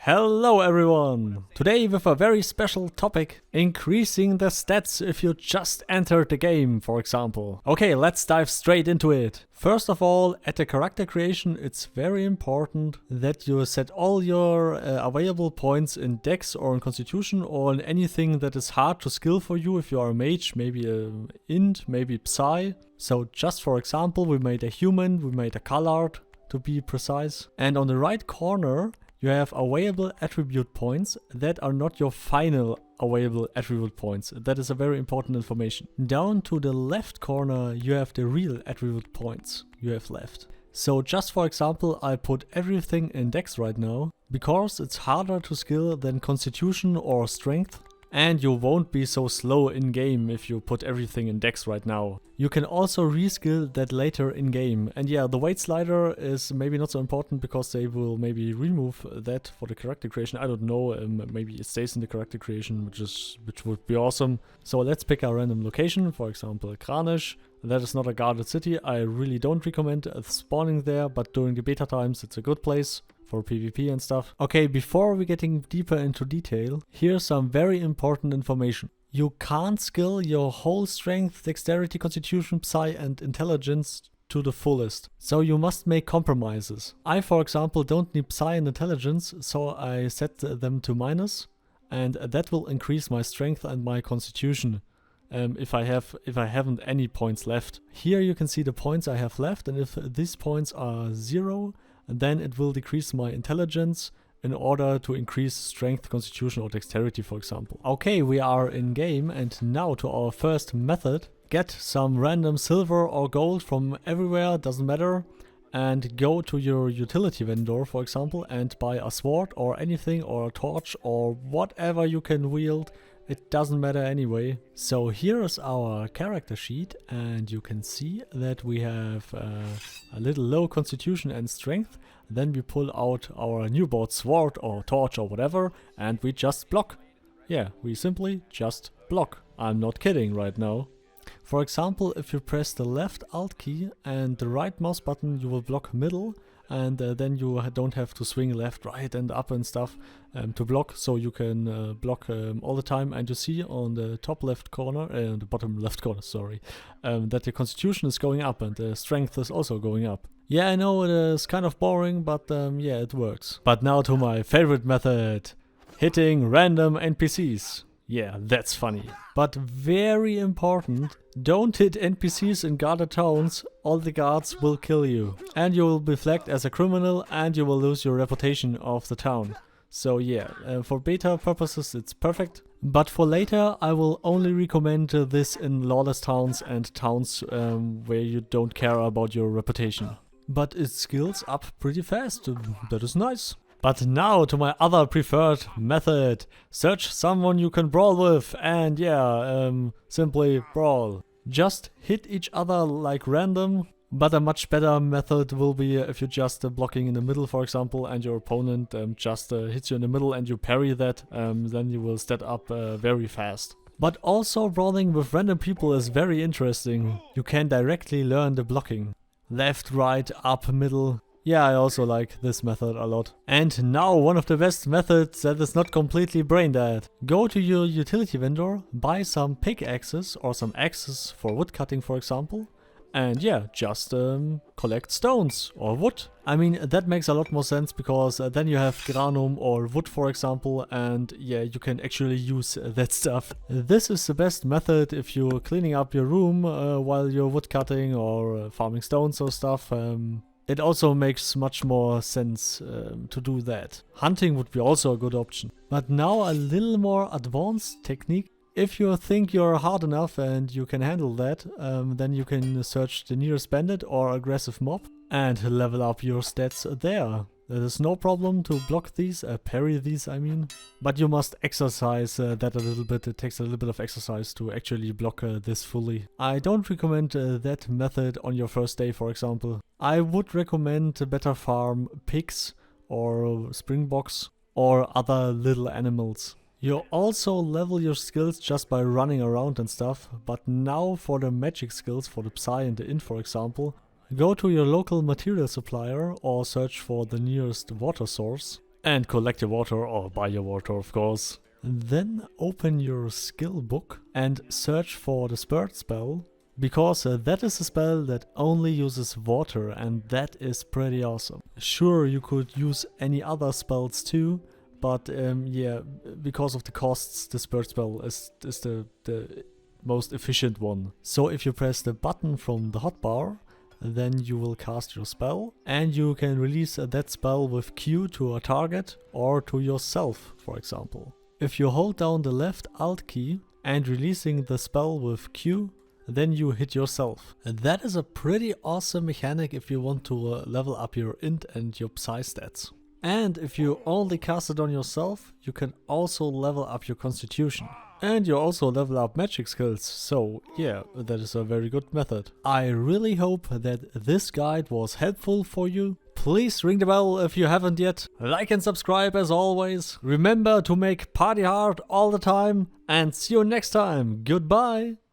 Hello everyone! Today with a very special topic, increasing the stats if you just entered the game, for example. Okay, let's dive straight into it. First of all, at the character creation, it's very important that you set all your available points in Dex or in Constitution or in anything that is hard to skill for you if you are a mage, maybe a INT, maybe PSY. So just for example, we made a human, we made a colored to be precise. And on the right corner, you have available attribute points that are not your final available attribute points. That is a very important information. Down to the left corner, you have the real attribute points you have left. So just for example, I put everything in Dex right now, because it's harder to skill than Constitution or Strength. And you won't be so slow in game if you put everything in Dex right now. You can also reskill that later in game. And yeah, the weight slider is maybe not so important because they will maybe remove that for the character creation. I don't know, maybe it stays in the character creation, which would be awesome. So let's pick a random location, for example Kranish. That is not a guarded city. I really don't recommend spawning there, but during the beta times it's a good place for PvP and stuff. Okay, before we getting deeper into detail, here's some very important information. You can't skill your whole strength, dexterity, constitution, psi and intelligence to the fullest. So you must make compromises. I, for example, don't need psi and intelligence, so I set them to minus, and that will increase my strength and my constitution. If I haven't any points left. Here you can see the points I have left, and if these points are 0, then it will decrease my intelligence in order to increase strength, constitution or dexterity, for example. Okay, we are in game, and now to our first method. Get some random silver or gold from everywhere, doesn't matter, and go to your utility vendor, for example, and buy a sword or anything, or a torch or whatever you can wield. It doesn't matter anyway. So here is our character sheet, and you can see that we have a little low constitution and strength. Then we pull out our new bought sword or torch or whatever, and we just block. Yeah, we simply just block. I'm not kidding right now. For example, if you press the left alt key and the right mouse button, you will block middle. And then you don't have to swing left, right and up and stuff to block, so you can block all the time. And you see on the top left corner, the bottom left corner, sorry, that the constitution is going up and the strength is also going up. Yeah, I know it is kind of boring, but yeah, it works. But now to my favorite method, hitting random NPCs. Yeah, that's funny. But very important, don't hit NPCs in guarded towns, all the guards will kill you. And you will be flagged as a criminal and you will lose your reputation of the town. So yeah, for beta purposes it's perfect. But for later I will only recommend this in lawless towns and towns where you don't care about your reputation. But it skills up pretty fast, that is nice. But now to my other preferred method. Search someone you can brawl with, and yeah, simply brawl. Just hit each other like random, but a much better method will be if you're just blocking in the middle, for example, and your opponent just hits you in the middle and you parry that, then you will stat up very fast. But also brawling with random people is very interesting. You can directly learn the blocking. Left, right, up, middle. Yeah, I also like this method a lot. And now one of the best methods that is not completely brain dead. Go to your utility vendor, buy some pickaxes or some axes for wood cutting, for example. And yeah, just collect stones or wood. I mean, that makes a lot more sense because then you have granum or wood, for example, and yeah, you can actually use that stuff. This is the best method if you're cleaning up your room while you're wood cutting or farming stones or stuff. It also makes much more sense to do that. Hunting would be also a good option. But now a little more advanced technique. If you think you're hard enough and you can handle that, then you can search the nearest bandit or aggressive mob and level up your stats there. There is no problem to block these, parry these I mean. But you must exercise that a little bit. It takes a little bit of exercise to actually block this fully. I don't recommend that method on your first day, for example. I would recommend better farm pigs or springboks or other little animals. You also level your skills just by running around and stuff, but now for the magic skills, for the Psy and the Int for example, go to your local material supplier or search for the nearest water source And collect your water or buy your water, of course. Then open your skill book and search for the Spurt spell, because that is a spell that only uses water, and that is pretty awesome. Sure, you could use any other spells too, but yeah, because of the costs, the Spurt spell is the most efficient one. So if you press the button from the hotbar, then you will cast your spell, and you can release that spell with Q to a target or to yourself, for example. If you hold down the left Alt key and releasing the spell with Q, then you hit yourself. And that is a pretty awesome mechanic if you want to level up your int and your psi stats. And if you only cast it on yourself, you can also level up your constitution. And you also level up magic skills, so yeah, that is a very good method. I really hope that this guide was helpful for you. Please ring the bell if you haven't yet. Like and subscribe as always. Remember to make party hard all the time, and see you next time. Goodbye!